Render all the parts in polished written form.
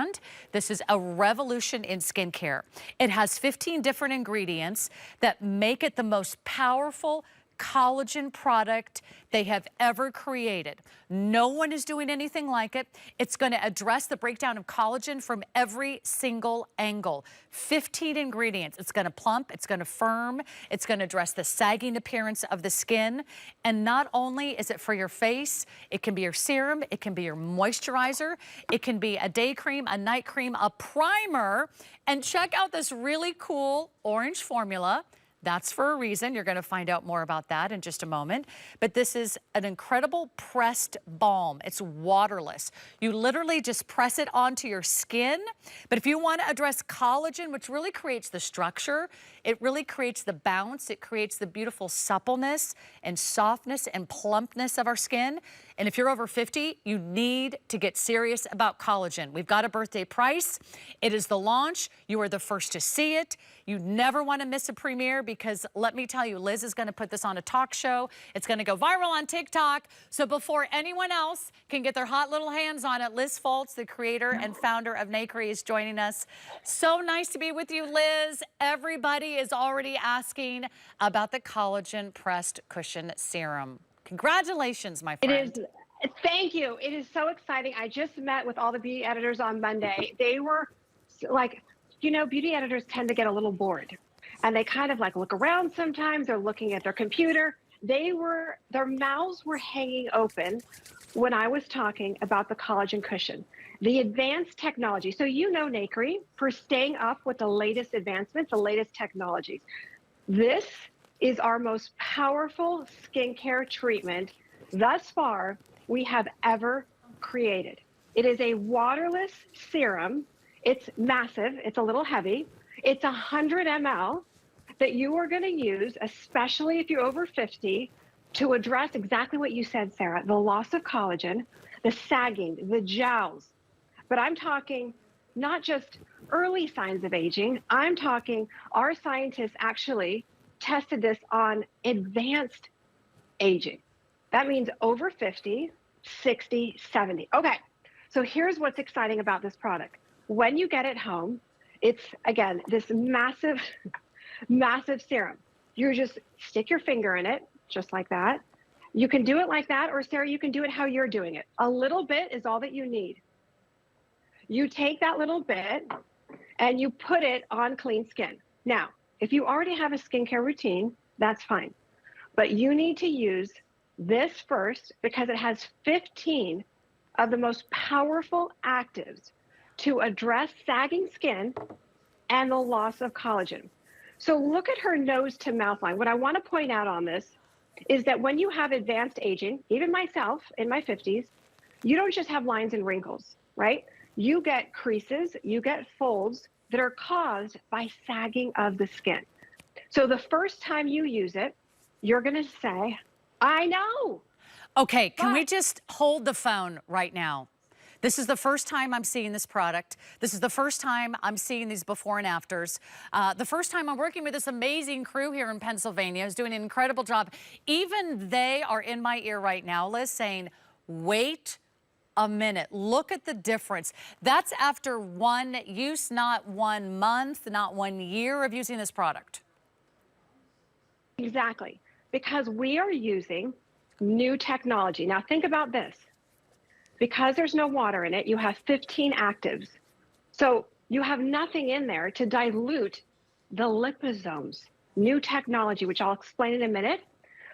brand. This is a revolution in skincare. It has 15 different ingredients that make it the most powerful collagen product they have ever created. No one is doing anything like it. It's going to address the breakdown of collagen from every single angle. 15 ingredients. It's going to plump, it's going to firm, it's going to address the sagging appearance of the skin. And not only is it for your face, it can be your serum, it can be your moisturizer, it can be a day cream, a night cream, a primer. And check out this really cool orange formula. That's for a reason. You're going to find out more about that in just a moment. But this is an incredible pressed balm. It's waterless. You literally just press it onto your skin. But if you want to address collagen, which really creates the structure, it really creates the bounce, it creates the beautiful suppleness and softness and plumpness of our skin. And if you're over 50, you need to get serious about collagen. We've got a birthday price. It is the launch. You are the first to see it. You never want to miss a premiere because let me tell you, Liz is going to put this on a talk show. It's going to go viral on TikTok. So before anyone else can get their hot little hands on it, Liz Foltz, the creator and founder of Nakery, is joining us. So nice to be with you, Liz. Everybody is already asking about the collagen pressed cushion serum. Congratulations, my friend. It is. Thank you. It is so exciting. I just met with all the beauty editors on Monday. They were like, you know, beauty editors tend to get a little bored and they kind of like look around sometimes. They're looking at their computer. Their mouths were hanging open when I was talking about the collagen cushion, the advanced technology. So you know Nakery for staying up with the latest advancements, the latest technologies. This is our most powerful skincare treatment thus far we have ever created. It is a waterless serum. It's massive. It's a little heavy. It's 100 ml that you are going to use, especially if you're over 50, to address exactly what you said, Sarah, the loss of collagen, the sagging, the jowls. But I'm talking not just early signs of aging. I'm talking our scientists actually tested this on advanced aging. That means over 50, 60, 70. Okay, so here's what's exciting about this product. When you get it home, it's, again, this massive, massive serum. You just stick your finger in it, just like that. You can do it like that, or Sarah, you can do it how you're doing it. A little bit is all that you need. You take that little bit and you put it on clean skin. Now, if you already have a skincare routine, that's fine. But you need to use this first because it has 15 of the most powerful actives to address sagging skin and the loss of collagen. So look at her nose to mouth line. What I want to point out on this is that when you have advanced aging, even myself in my 50s, you don't just have lines and wrinkles, right? You get creases, you get folds that are caused by sagging of the skin. So the first time you use it, you're going to say, I know. Okay, can we just hold the phone right now? This is the first time I'm seeing this product. This is the first time I'm seeing these before and afters. The first time I'm working with this amazing crew here in Pennsylvania who's doing an incredible job. Even they are in my ear right now, Liz, saying, wait a minute. Look at the difference. That's after one use, not 1 month, not 1 year of using this product. Exactly, because we are using new technology. Now think about this. Because there's no water in it, you have 15 actives. So you have nothing in there to dilute the liposomes, new technology, which I'll explain in a minute.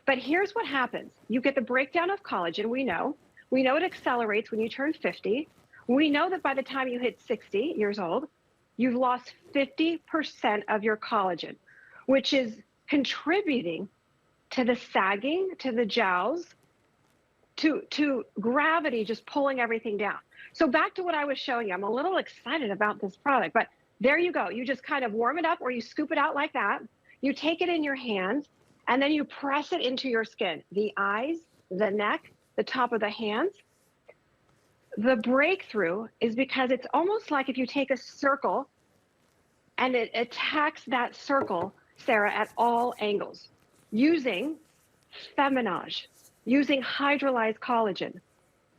But here's what happens. You get the breakdown of collagen, we know. We know it accelerates when you turn 50. We know that by the time you hit 60 years old, you've lost 50% of your collagen, which is contributing to the sagging, to the jowls, to gravity just pulling everything down. So back to what I was showing you, I'm a little excited about this product, but there you go. You just kind of warm it up or you scoop it out like that. You take it in your hands and then you press it into your skin, the eyes, the neck, the top of the hands. The breakthrough is because it's almost like if you take a circle and it attacks that circle, Sarah, at all angles, using feminage, using hydrolyzed collagen,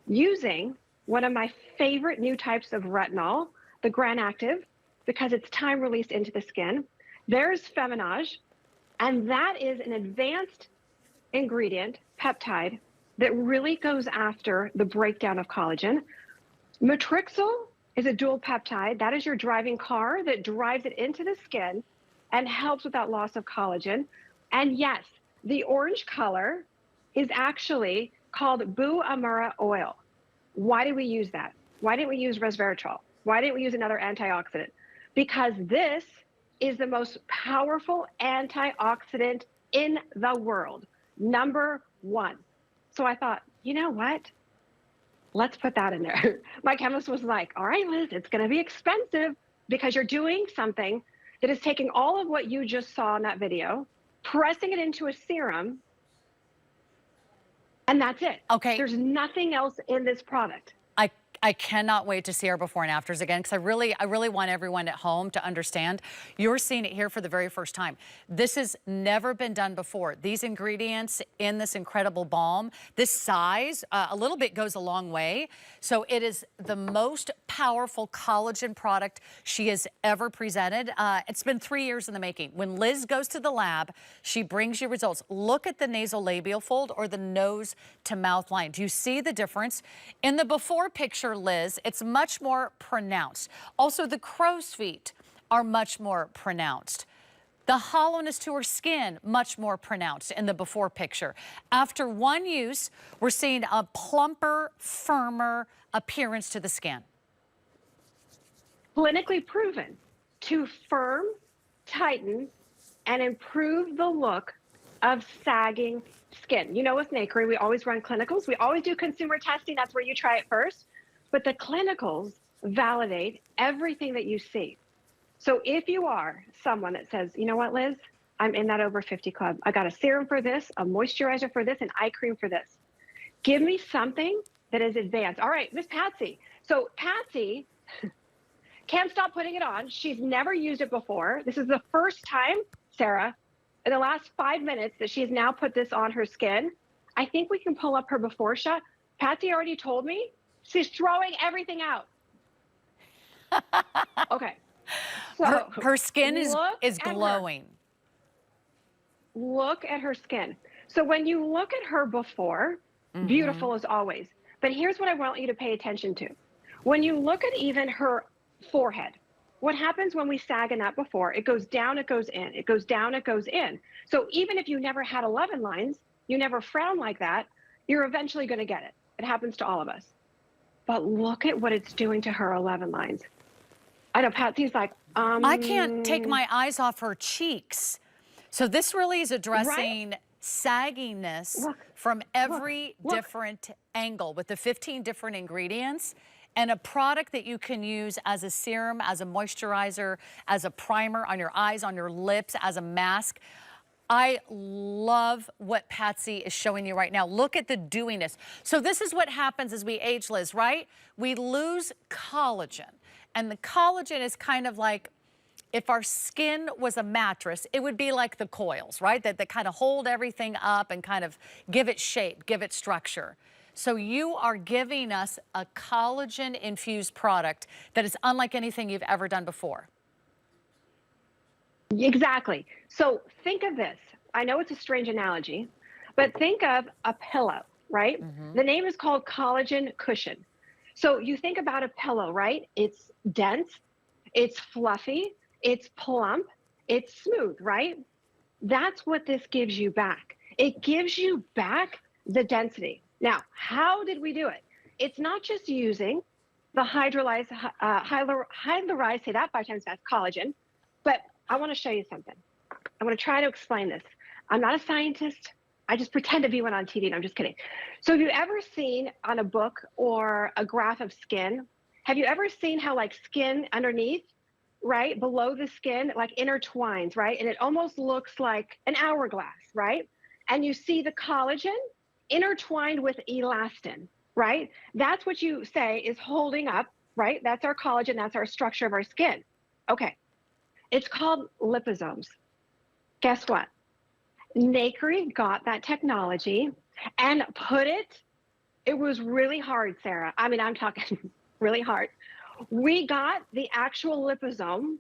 using one of my favorite new types of retinol, the Gran Active, because it's time released into the skin. There's Feminage, and that is an advanced ingredient, peptide, that really goes after the breakdown of collagen. Matrixyl is a dual peptide. That is your driving car that drives it into the skin and helps with that loss of collagen. And yes, the orange color is actually called Boo Amura oil. Why did we use that? Why didn't we use resveratrol? Why didn't we use another antioxidant? Because this is the most powerful antioxidant in the world, #1. So I thought, you know what? Let's put that in there. My chemist was like, all right, Liz, it's going to be expensive because you're doing something that is taking all of what you just saw in that video, pressing it into a serum, and that's it. Okay. There's nothing else in this product. I cannot wait to see our before and afters again, because I really want everyone at home to understand. You're seeing it here for the very first time. This has never been done before. These ingredients in this incredible balm, this size, a little bit goes a long way. So it is the most powerful collagen product she has ever presented. It's been 3 years in the making. When Liz goes to the lab, she brings you results. Look at the nasolabial fold or the nose to mouth line. Do you see the difference? In the before picture, Liz, it's much more pronounced. Also, the crow's feet are much more pronounced. The hollowness to her skin, much more pronounced in the before picture. After one use, we're seeing a plumper, firmer appearance to the skin. Clinically proven to firm, tighten, and improve the look of sagging skin. You know, with Nakery, we always run clinicals. We always do consumer testing. That's where you try it first. But the clinicals validate everything that you see. So if you are someone that says, you know what, Liz, I'm in that over 50 club. I got a serum for this, a moisturizer for this, an eye cream for this. Give me something that is advanced. All right, Miss Patsy. So Patsy can't stop putting it on. She's never used it before. This is the first time, Sarah, in the last 5 minutes that she's now put this on her skin. I think we can pull up her before shot. Patsy already told me she's throwing everything out. Okay. So her skin is glowing. Look at her skin. So when you look at her before, beautiful as always. But here's what I want you to pay attention to. When you look at even her forehead, what happens when we sag in that before? It goes down, it goes in. It goes down, it goes in. So even if you never had 11 lines, you never frown like that, you're eventually going to get it. It happens to all of us. But look at what it's doing to her 11 lines. I know Patsy's like, I can't take my eyes off her cheeks. So this really is addressing sagginess from every different angle with the 15 different ingredients, and a product that you can use as a serum, as a moisturizer, as a primer on your eyes, on your lips, as a mask. I love what Patsy is showing you right now. Look at the dewiness. So this is what happens as we age, Liz, right? We lose collagen. And the collagen is kind of like, if our skin was a mattress, it would be like the coils, right? That kind of hold everything up and kind of give it shape, give it structure. So you are giving us a collagen-infused product that is unlike anything you've ever done before. Exactly. So think of this. I know it's a strange analogy, but think of a pillow, right? The name is called Collagen Cushion. So you think about a pillow, right? It's dense, it's fluffy, it's plump, it's smooth, right? That's what this gives you back. It gives you back the density. Now, how did we do it? It's not just using the hydrolyzed, say that 5 times fast, collagen, but I want to show you something. I want to try to explain this. I'm not a scientist. I just pretend to be one on TV, and I'm just kidding. So have you ever seen on a book or a graph of skin, have you ever seen how like skin underneath, right, below the skin, like intertwines, right? And it almost looks like an hourglass, right? And you see the collagen intertwined with elastin, right? That's what you say is holding up, right? That's our collagen, that's our structure of our skin. Okay, it's called liposomes. Guess what? Nakery got that technology and put it was really hard, Sarah. I mean, I'm talking really hard. We got the actual liposome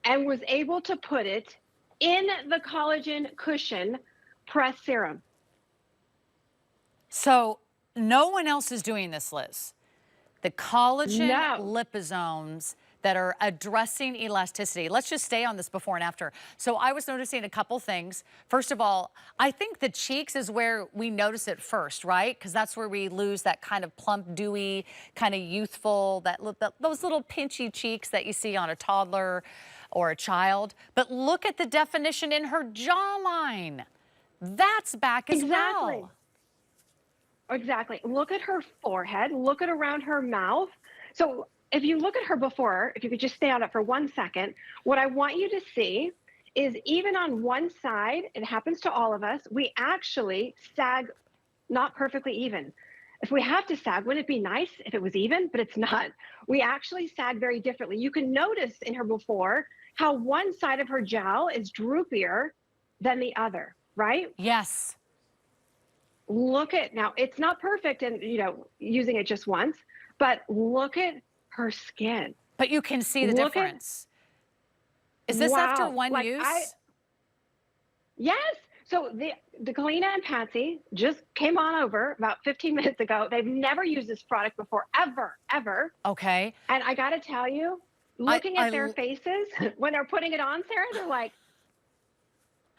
and was able to put it in the collagen cushion press serum. So no one else is doing this, Liz. The collagen No. liposomes that are addressing elasticity. Let's just stay on this before and after. So I was noticing a couple things. First of all, I think the cheeks is where we notice it first, right? Because that's where we lose that kind of plump, dewy, kind of youthful, those little pinchy cheeks that you see on a toddler or a child. But look at the definition in her jawline. That's back as well. Exactly. Look at her forehead. Look at around her mouth. So if you look at her before, if you could just stay on it for 1 second, what I want you to see is even on one side, it happens to all of us, we actually sag not perfectly even. If we have to sag, wouldn't it be nice if it was even? But it's not. We actually sag very differently. You can notice in her before how one side of her jowl is droopier than the other, right? Yes. Look at, now it's not perfect and, you know, using it just once, but look at her skin. But you can see the difference. Is this after one use? Yes. So the Galena and Patsy just came on over about 15 minutes ago. They've never used this product before, ever. Okay. And I got to tell you, looking at their faces when they're putting it on, Sarah, they're like,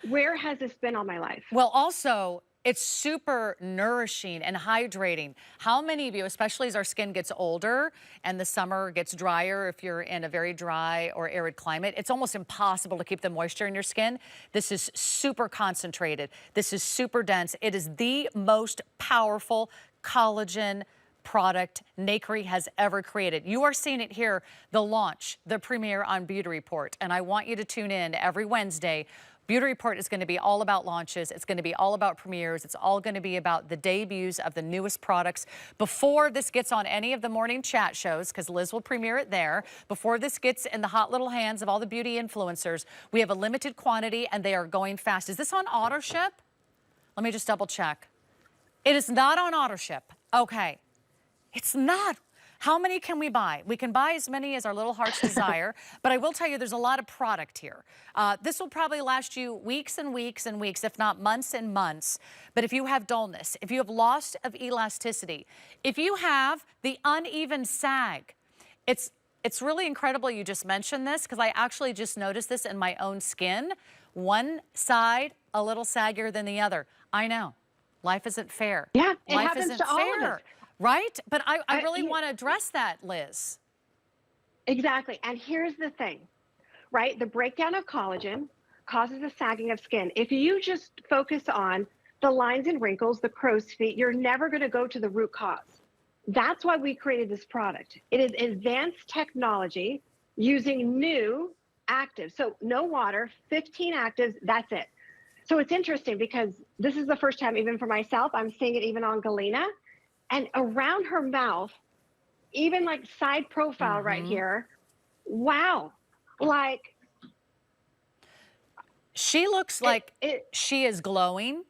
where has this been all my life? Well, also, it's super nourishing and hydrating. How many of you, especially as our skin gets older and the summer gets drier, if you're in a very dry or arid climate, it's almost impossible to keep the moisture in your skin. This is super concentrated. This is super dense. It is the most powerful collagen product Nakery has ever created. You are seeing it here, the launch, the premiere on Beauty Report. And I want you to tune in every Wednesday. Beauty Report is going to be all about launches. It's going to be all about premieres. It's all going to be about the debuts of the newest products. Before this gets on any of the morning chat shows, because Liz will premiere it there, before this gets in the hot little hands of all the beauty influencers, we have a limited quantity and they are going fast. Is this on auto ship? Let me just double check. It is not on auto ship. Okay. It's not. How many can we buy? We can buy as many as our little hearts desire, but I will tell you there's a lot of product here. This will probably last you weeks and weeks and weeks, if not months and months. But if you have dullness, if you have loss of elasticity, if you have the uneven sag, it's really incredible you just mentioned this because I actually just noticed this in my own skin. One side a little saggier than the other. I know. Life isn't fair. Yeah, it Life happens isn't to all of fair. us. Right? But I really want to address that, Liz. Exactly. And here's the thing, right? The breakdown of collagen causes a sagging of skin. If you just focus on the lines and wrinkles, the crow's feet, you're never going to go to the root cause. That's why we created this product. It is advanced technology using new actives. So no water, 15 actives, that's it. So it's interesting because this is the first time, even for myself, I'm seeing it even on Galena. And around her mouth, even like side profile right here, wow, like. She looks like she is glowing.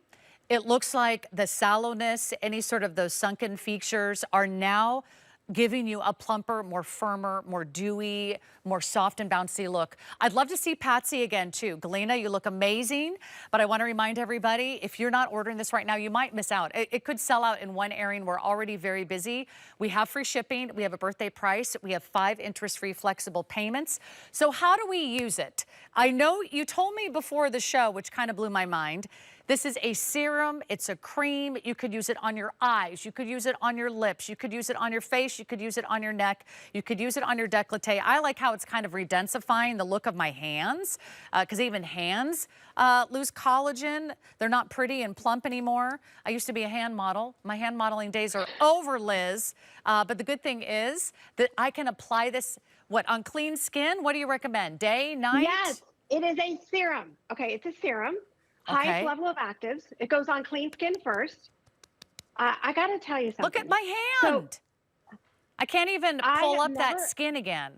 It looks like the sallowness, any sort of those sunken features are now giving you a plumper, more firmer, more dewy, more soft and bouncy look. I'd love to see Patsy again too. Galena, you look amazing, but I want to remind everybody, if you're not ordering this right now, you might miss out. It could sell out in one airing. We're already very busy. We have free shipping. We have a birthday price. We have 5 interest-free flexible payments. So how do we use it? I know you told me before the show, which kind of blew my mind, this is a serum, it's a cream. You could use it on your eyes. You could use it on your lips. You could use it on your face. You could use it on your neck. You could use it on your décolleté. I like how it's kind of redensifying the look of my hands, because even hands lose collagen. They're not pretty and plump anymore. I used to be a hand model. My hand modeling days are over, Liz. But the good thing is that I can apply this, on clean skin? What do you recommend? Day, night? Yes, it is a serum. Okay, it's a serum. Highest level of actives. It goes on clean skin first. I got to tell you something. Look at my hand. So, I can't even pull up that skin again.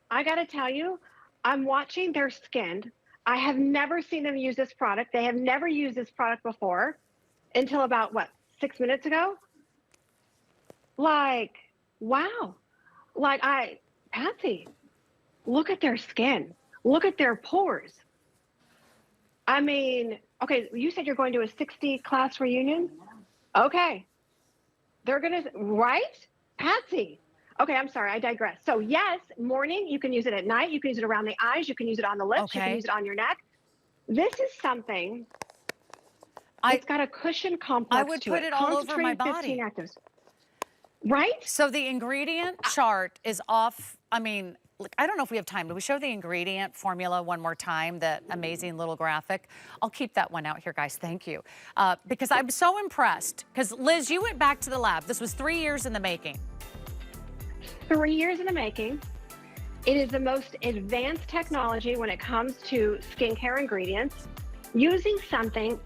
I got to tell you, I'm watching their skin. I have never seen them use this product. They have never used this product before until about, 6 minutes ago? Like, wow. Like Patsy, look at their skin. Look at their pores. I mean, okay, you said you're going to a 60 class reunion? Okay. They're going to, right? Patsy. Okay, I'm sorry, I digress. So yes, morning, you can use it at night. You can use it around the eyes. You can use it on the lips. You can use it on your neck. This is something, it's got a cushion complex I would put it all over my body. 15 actives. Right? So the ingredient chart is off. I mean, look, I don't know if we have time. Do we show the ingredient formula one more time, that amazing little graphic? I'll keep that one out here, guys. Thank you. Because I'm so impressed. Because Liz, you went back to the lab. This was 3 years in the making. 3 years in the making. It is the most advanced technology when it comes to skincare ingredients, using something